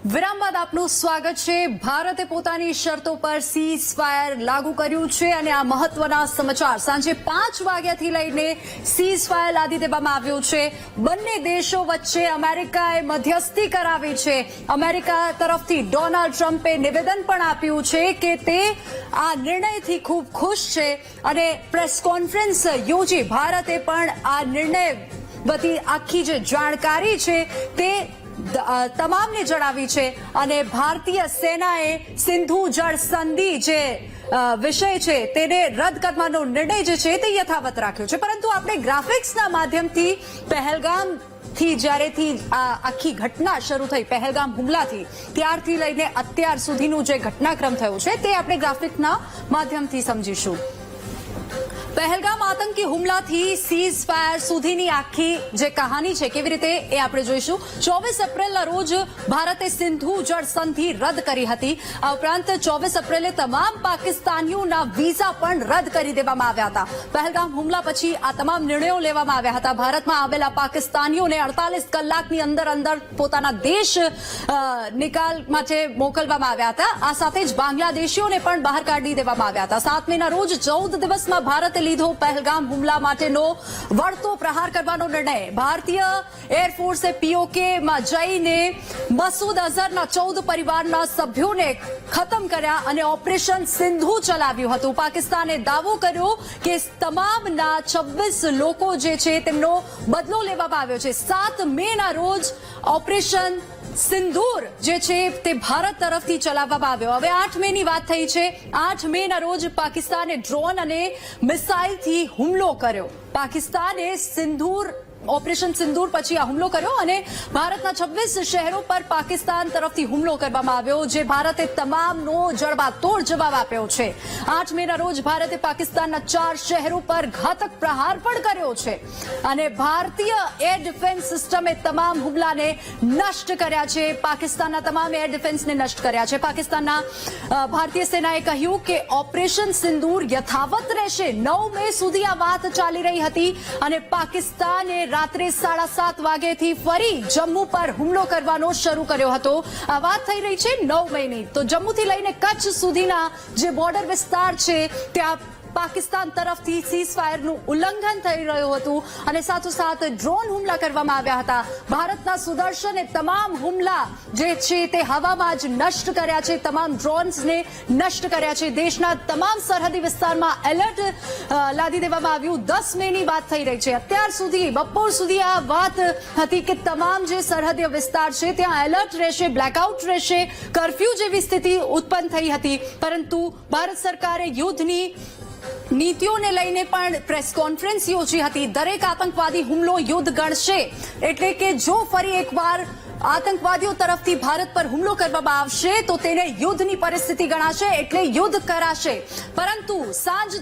વિરામ બાદ આપનું સ્વાગત છે। ભારતે પોતાની શરતો પર સીઝ ફાયર લાગુ કર્યું છે અને આ મહત્વના સમાચાર સાંજે 5 વાગ્યાથી લઈને સીઝ ફાયર લાદી દેવામાં આવ્યું છે। બંને દેશો વચ્ચે અમેરિકાએ મધ્યસ્થી કરાવી છે। અમેરિકા તરફથી ડોનાલ્ડ ટ્રમ્પે નિવેદન પણ આપ્યું છે કે તે આ નિર્ણયથી ખૂબ ખુશ છે અને પ્રેસ કોન્ફરન્સ યોજી ભારતે પણ આ નિર્ણય બધી આખી જે જાણકારી છે તે તમામને જણાવી છે અને ભારતીય સેનાએ સિંધુ જળ સંધિ જે વિષય છે તેને રદ કરવાનો નિર્ણય જે છે તે યથાવત રાખ્યો છે। પરંતુ આપણે ગ્રાફિક્સના માધ્યમથી પહેલગામ થી જ્યારેથી આ આખી ઘટના શરૂ થઈ પહેલગામ હુમલાથી ત્યારથી લઈને અત્યાર સુધીનું જે ઘટનાક્રમ થયો છે તે આપણે ગ્રાફિકના માધ્યમથી સમજીશું। પહેલગામ આતંકી હુમલાથી સીઝ ફાયર સુધીની આખી જે કહાની છે કેવી રીતે એ આપણે જોઈશું। 24 એપ્રિલના રોજ ભારતે સિંધુ જળ સંધિ રદ કરી હતી। આ ઉપરાંત 24 એપ્રિલે તમામ પાકિસ્તાનીઓના વિઝા પણ રદ કરી દેવામાં આવ્યા હતા। પહેલગામ હુમલા પછી આ તમામ નિર્ણયો લેવામાં આવ્યા હતા। ભારતમાં આવેલા પાકિસ્તાનીઓને 48 કલાકની અંદર પોતાના દેશ નિકાલ માટે મોકલવામાં આવ્યા હતા। આ સાથે જ બાંગ્લાદેશીઓને પણ બહાર કાઢી દેવામાં આવ્યા હતા। 7 મેના રોજ 14 દિવસમાં ભારતે લીધો પહેલગામ હુમલા માટેનો વળતો પ્રહાર કરવાનો નિર્ણય। ભારતીય એરફોર્સે પીઓકે માં જઈને મસૂદ અઝહરના 14 પરિવારના સભ્યોને ખતમ કર્યા અને ઓપરેશન સિંધુ ચલાવ્યું હતું। પાકિસ્તાને દાવો કર્યો કે તમામના 26 લોકો જે છે તેમનો બદલો લેવામાં આવ્યો છે। 7 મેના રોજ ઓપરેશન સિંદૂર જે છે તે ભારત તરફથી ચલાવવામાં આવ્યો। હવે 8 મેની વાત થઈ છે। 8 મેના રોજ પાકિસ્તાને ડ્રોન અને મિસાઇલથી હુમલો કર્યો। પાકિસ્તાને ઓપરેશન સિંદૂર પછી આ હુમલો કર્યો અને ભારતના 26 શહેરો પર પાકિસ્તાન તરફથી હુમલો કરવામાં આવ્યો જે ભારતે તમામનો જડબાતોડ જવાબ આપ્યો છે। 8 મેના રોજ ભારતે પાકિસ્તાનના 4 શહેરો પર ઘાતક પ્રહાર પણ કર્યો છે અને ભારતીય એર ડિફેન્સ સિસ્ટમે તમામ હુમલાને નષ્ટ કર્યા છે। પાકિસ્તાનના તમામ એર ડિફેન્સને નષ્ટ કર્યા છે। પાકિસ્તાનના ભારતીય સેનાએ કહ્યું કે ઓપરેશન સિંદૂર યથાવત રહેશે। 9 મે સુધી આ વાત ચાલી રહી હતી અને પાકિસ્તાને રાત્રે 7:30 વાગ્યાથી ફરી જમ્મુ પર હુમલો કરવાનો શરૂ કર્યો હતો। આ વાત થઈ રહી છે 9 મેની। તો જમ્મુથી લઈને કચ્છ સુધીના જે બોર્ડર વિસ્તાર છે ત્યાં પાકિસ્તાન તરફથી સીઝ ફાયરનું ઉલ્લંઘન થઈ રહ્યું હતું અને સાથોસાથ ડ્રોન હુમલા કરવામાં આવ્યા હતા। ભારતના સુદર્શને તમામ હુમલા જે છે તે હવામાં જ નષ્ટ કર્યા છે। તમામ ડ્રોન્સને નષ્ટ કર્યા છે। દેશના તમામ સરહદી વિસ્તારમાં એલર્ટ લાદી દેવામાં આવ્યું। 10 મેની વાત થઈ રહી છે। અત્યાર સુધી બપોર સુધી આ વાત હતી કે તમામ જે સરહદી વિસ્તાર છે ત્યાં એલર્ટ રહેશે, બ્લેકઆઉટ રહેશે, કર્ફ્યુ જેવી સ્થિતિ ઉત્પન્ન થઈ હતી। પરંતુ ભારત સરકારે યુદ્ધની નીતિઓને લઈને પણ પ્રેસ કોન્ફરન્સ યોજી હતી। દરેક આતંકવાદી હુમલો યુદ્ધ ગણશે એટલે કે જો ફરી એકવાર આતંકવાદીઓ તરફથી ભારત પર હુમલો કરવામાં આવશે તો તેને યુદ્ધની પરિસ્થિતિ ગણાશે એટલે યુદ્ધ કરાશે। પરંતુ સાંજ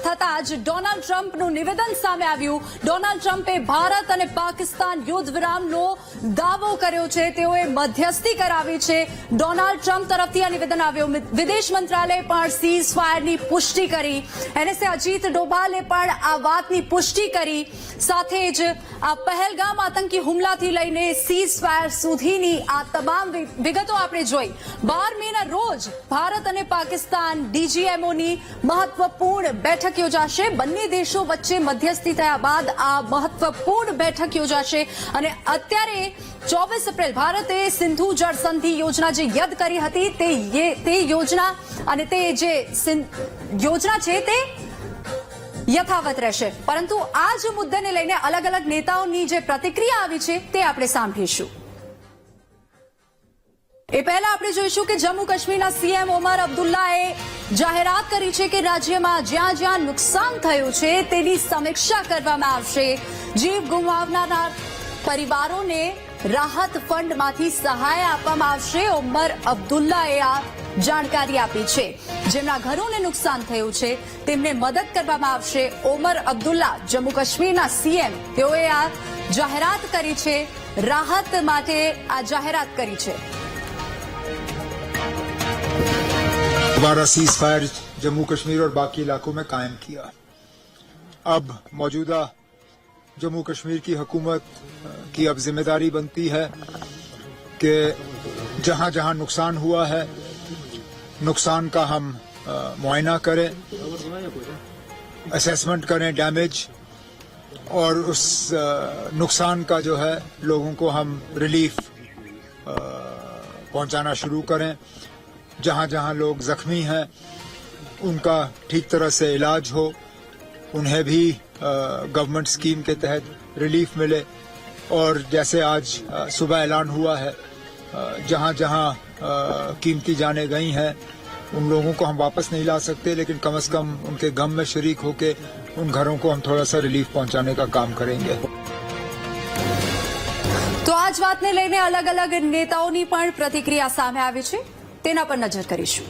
થતા જ ડોનાલ્ડ ટ્રમ્પનું નિવેદન સામે આવ્યું। ડોનાલ્ડ ટ્રમ્પે ભારત અને પાકિસ્તાન યુદ્ધ વિરામનો દાવો કર્યો છે। તેઓએ મધ્યસ્થી કરાવી છે। ડોનાલ્ડ ટ્રમ્પ તરફથી આ નિવેદન આવ્યું। વિદેશ મંત્રાલયે પણ સીઝ ફાયરની પુષ્ટિ કરી। એનએસએ અજીત ડોભાલે પણ આ વાતની પુષ્ટિ કરી। સાથે જ આ પહેલગામ આતંકી હુમલાથી લઈને સીઝ ફાયર સુધીની આ તમામ વિગતો આપણે જોઈ। 12 મેના રોજ ભારત અને પાકિસ્તાન ડીજીએમઓની મહત્વપૂર્ણ બેઠક યોજાશે। બંને દેશો વચ્ચે મધ્યસ્થી થયા બાદ આ મહત્વપૂર્ણ બેઠક યોજાશે અને અત્યારે 24 એપ્રિલ ભારતે સિંધુ જળ સંધિ યોજના જે યદ કરી હતી તે યોજના અને તે જે યોજના છે તે યથાવત રહેશે। પરંતુ આ જ મુદ્દાને લઈને અલગ અલગ નેતાઓની જે પ્રતિક્રિયા આવી છે તે આપણે સાંભળીશું। એ પહેલા આપણે જોઈશું કે જમ્મુ કાશ્મીરના સીએમ ઓમર અબ્દુલ્લાએ જાહેરાત કરી છે કે રાજ્યમાં જ્યાં જ્યાં નુકસાન થયું છે તેની સમીક્ષા કરવામાં આવશે। જીવ ગુમાવનાર પરિવારોને રાહત ફંડમાંથી સહાય આપવામાં આવશે। ઓમર અબ્દુલ્લાએ આ જાણકારી આપી છે। જેમના ઘરોને નુકસાન થયું છે તેમને મદદ કરવામાં આવશે। ઓમર અબ્દુલ્લા જમ્મુ કાશ્મીરના સીએમ તેઓએ આ જાહેરાત કરી છે। રાહત માટે આ જાહેરાત કરી છે। दोबारा सीज फायर जम्मू कश्मीर और बाकी इलाकों में कायम किया। अब मौजूदा जम्मू कश्मीर की हुकूमत की अब जिम्मेदारी बनती है कि जहां जहां नुकसान हुआ है, नुकसान का हम मुआयना करें, असेसमेंट करें डैमेज, और उस नुकसान का जो है लोगों को हम रिलीफ पहुंचाना शुरू करें। जहां जहां लोग जख्मी हैं उनका ठीक तरह से इलाज हो, उन्हें भी गवर्नमेंट स्कीम के तहत रिलीफ मिले। और जैसे आज सुबह ऐलान हुआ है, जहां जहां कीमती जानें गई हैं उन लोगों को हम वापस नहीं ला सकते, लेकिन कम से कम उनके गम में शरीक होके उन घरों को हम थोड़ा सा रिलीफ पहुंचाने का काम करेंगे। તો આ જ વાતને લઈને અલગ અલગ નેતાઓની પણ પ્રતિક્રિયા સામે આવી છે, તેના પર નજર કરીશું।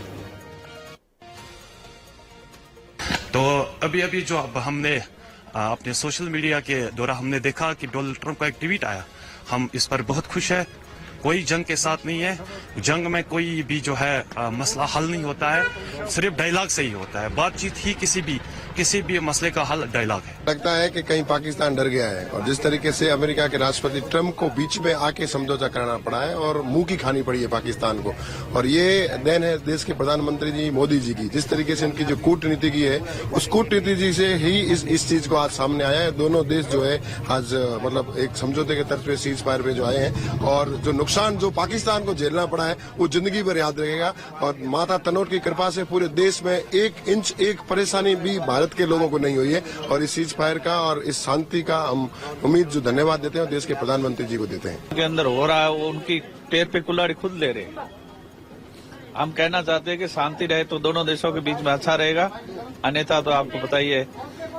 तो अभी अभी जो अब हमने अपने सोशल मीडिया के द्वारा हमने देखा कि डोनाल्ड ट्रंप का एक ट्वीट आया। हम इस पर बहुत खुश है। कोई जंग के साथ नहीं है, जंग में कोई भी जो है मसला हल नहीं होता है, सिर्फ डायलॉग से ही होता है। बातचीत ही किसी भी मसले का हल डायलॉग है। लगता है कि कहीं पाकिस्तान डर गया है, और जिस तरीके से अमेरिका के राष्ट्रपति ट्रंप को बीच में आके समझौता करना पड़ा है और मुंह की खानी पड़ी है पाकिस्तान को, और ये देन है देश के प्रधानमंत्री जी मोदी जी की। जिस तरीके से उनकी जो कूटनीति की है, उस कूटनीति जी से ही इस चीज को आज सामने आया है। दोनों देश जो है आज मतलब एक समझौते के तर्ज पे सीज फायर पे जो आए हैं, और जो नुकसान जो पाकिस्तान को झेलना पड़ा है वो जिंदगी भर याद रहेगा। और माता तनोट की कृपा से पूरे देश में 1 इंच एक परेशानी भी भारत के लोगों को नहीं हुई है। और इस सीज फायर का और इस शांति का हम उम्मीद जो धन्यवाद देते हैं देश के प्रधानमंत्री जी को देते हैं। के अंदर हो रहा है वो उनकी पैर पे कुल्हाड़ी खुद ले रहे हैं। हम कहना चाहते हैं कि शांति रहे तो दोनों देशों के बीच में अच्छा रहेगा, अन्यथा तो आपको पता ही है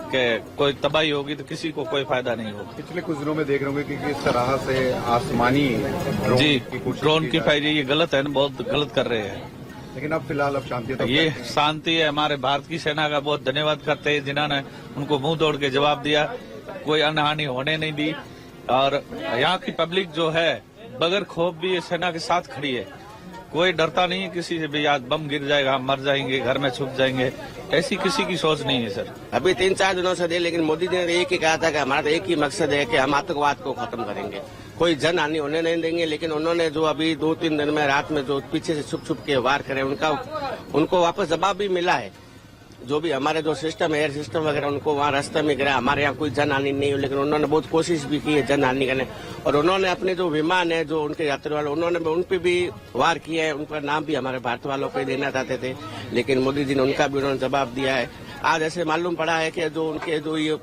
कि कोई तबाही होगी तो किसी को कोई फायदा नहीं होगा। पिछले कुछ दिनों में देख रहे होंगे कि किस तरह से आसमानी ड्रोन की फायरिंग ये गलत है, बहुत गलत कर रहे हैं। लेकिन अब फिलहाल अब शांति तो ये शांति है। हमारे भारत की सेना का बहुत धन्यवाद करते हैं जिन्होंने उनको मुंह तोड़ के जवाब दिया, कोई अनहानि होने नहीं दी। और यहाँ की पब्लिक जो है बगैर खौफ भी ये सेना के साथ खड़ी है, कोई डरता नहीं है किसी से भी। आज बम गिर जाएगा हम मर जाएंगे, घर में छुप जाएंगे, ऐसी किसी की सोच नहीं है सर। अभी 3-4 दिनों से दे, लेकिन मोदी जी ने एक ही कहा था कि हमारा एक ही मकसद है कि हम आतंकवाद को खत्म करेंगे, कोई जन हानि होने नहीं देंगे। लेकिन उन्होंने जो अभी 2-3 दिन में रात में जो पीछे से छुप छुप के वार करे, उनको वापस जवाब भी मिला है। जो भी हमारे जो सिस्टम है, एयर सिस्टम वगैरह, उनको वहाँ रास्ते में गिरा। हमारे यहाँ कोई जन हानि नहीं हुई, लेकिन उन्होंने बहुत कोशिश भी की है जन हानि करने। और उन्होंने अपने जो विमान है, जो उनके यात्री वाले, उन्होंने उन पे भी वार किया है। उनका नाम भी हमारे भारत वालों को देना चाहते थे, लेकिन मोदी जी ने उनका भी उन्होंने जवाब दिया है। आज ऐसे मालूम पड़ा है कि जो उनके जो ये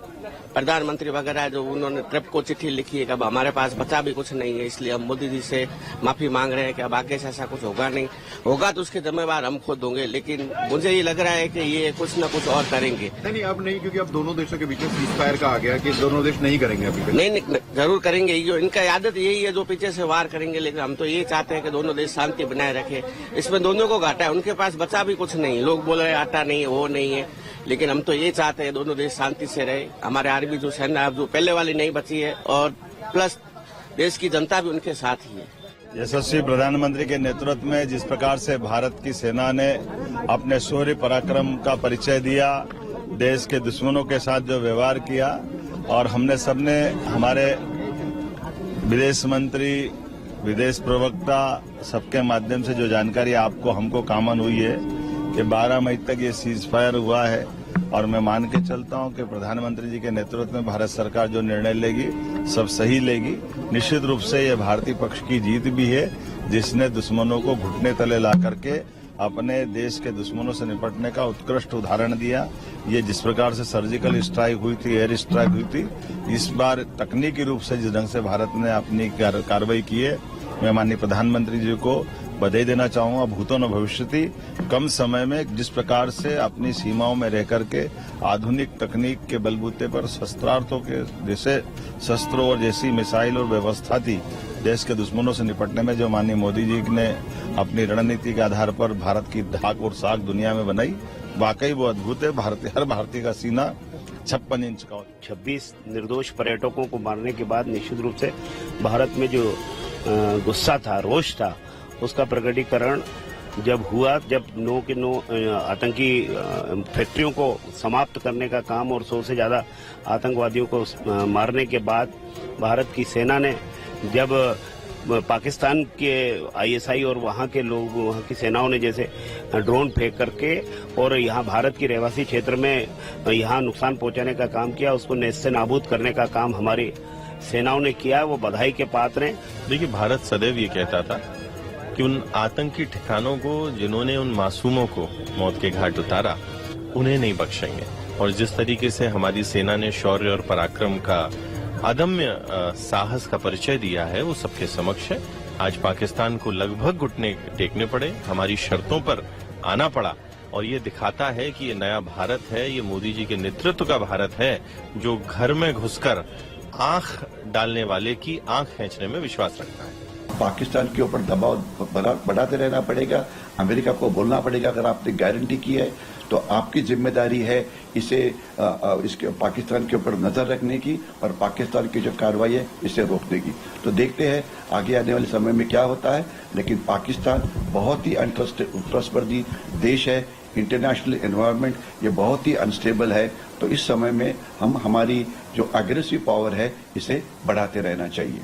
प्रधानमंत्री वगैरह जो उन्होंने ट्रंप को चिट्ठी लिखी है कि अब हमारे पास बचा भी कुछ नहीं है, इसलिए हम मोदी जी से माफी मांग रहे हैं कि अब आगे से ऐसा कुछ होगा नहीं। होगा तो उसके जिम्मेवार हम खुद होंगे, लेकिन मुझे ये लग रहा है कि ये कुछ न कुछ और करेंगे। नहीं अब नहीं, क्योंकि अब दोनों देशों के बीच में सीज फायर का आ गया कि दोनों देश नहीं करेंगे अभी। नहीं, जरूर करेंगे। इनका आदत यही है जो पीछे से वार करेंगे, लेकिन हम तो ये चाहते हैं कि दोनों देश शांति बनाए रखे। इसमें दोनों को घाटा है, उनके पास बचा भी कुछ नहीं। लोग बोल रहे आटा नहीं है, वो नहीं है, लेकिन हम तो ये चाहते हैं दोनों देश शांति से रहे। हमारे आर्मी जो सेना जो पहले वाली नहीं बची है, और प्लस देश की जनता भी उनके साथ ही है। यशस्वी प्रधानमंत्री के नेतृत्व में जिस प्रकार से भारत की सेना ने अपने शौर्य पराक्रम का परिचय दिया, देश के दुश्मनों के साथ जो व्यवहार किया, और हमने सबने हमारे विदेश मंत्री, विदेश प्रवक्ता सबके माध्यम से जो जानकारी आपको हमको कॉमन हुई है कि 12 मई तक ये सीज फायर हुआ है। और मैं मान के चलता हूं कि प्रधानमंत्री जी के नेतृत्व में भारत सरकार जो निर्णय लेगी सब सही लेगी। निश्चित रूप से ये भारतीय पक्ष की जीत भी है, जिसने दुश्मनों को घुटने तले ला करके अपने देश के दुश्मनों से निपटने का उत्कृष्ट उदाहरण दिया। ये जिस प्रकार से सर्जिकल स्ट्राइक हुई थी, एयर स्ट्राइक हुई थी, इस बार तकनीकी रूप से जिस ढंग से भारत ने अपनी कार्रवाई की है, मैं माननीय प्रधानमंत्री जी को बधाई देना चाहूंगा। भूतो न भविष्यति, कम समय में जिस प्रकार से अपनी सीमाओं में रह करके आधुनिक तकनीक के बलबूते पर शस्त्रार्थों के जैसे शस्त्रों और जैसी मिसाइल और व्यवस्था थी, देश के दुश्मनों से निपटने में जो माननीय मोदी जी ने अपनी रणनीति के आधार पर भारत की धाक और साख दुनिया में बनाई, वाकई वो अद्भुत है। हर भारतीय का सीना 56 इंच का। 26 निर्दोष पर्यटकों को मारने के बाद निश्चित रूप से भारत में जो गुस्सा था, रोष था, उसका प्रकटीकरण जब हुआ, जब 9 के 9 आतंकी फैक्ट्रियों को समाप्त करने का काम और 100 से ज्यादा आतंकवादियों को मारने के बाद भारत की सेना ने जब पाकिस्तान के आईएसआई और वहाँ के लोग, वहाँ की सेनाओं ने जैसे ड्रोन फेंक करके और यहाँ भारत की रहवासी क्षेत्र में यहाँ नुकसान पहुंचाने का काम किया, उसको नेस्त नाबूद करने का काम हमारी सेनाओं ने किया, वो बधाई के पात्र हैं। देखिए, भारत सदैव ये कहता था कि उन आतंकी ठिकानों को जिन्होंने उन मासूमों को मौत के घाट उतारा, उन्हें नहीं बख्शेंगे। और जिस तरीके से हमारी सेना ने शौर्य और पराक्रम का अदम्य साहस का परिचय दिया है, वो सबके समक्ष है। आज पाकिस्तान को लगभग घुटने टेकने पड़े, हमारी शर्तों पर आना पड़ा, और ये दिखाता है कि ये नया भारत है, ये मोदी जी के नेतृत्व का भारत है, जो घर में घुसकर आंख डालने वाले की आंख खींचने में विश्वास रखता है। पाकिस्तान के ऊपर दबाव बढ़ाते रहना पड़ेगा, अमेरिका को बोलना पड़ेगा, अगर आपने गारंटी की है तो आपकी जिम्मेदारी है इसके पाकिस्तान के ऊपर नजर रखने की और पाकिस्तान की जो कार्रवाई है इसे रोकने की। तो देखते हैं आगे आने वाले समय में क्या होता है, लेकिन पाकिस्तान बहुत ही अनट्रस्टवर्दी देश है, इंटरनेशनल एनवायरनमेंट ये बहुत ही अनस्टेबल है। तो इस समय में हमारी जो अग्रेसिव पावर है इसे बढ़ाते रहना चाहिए।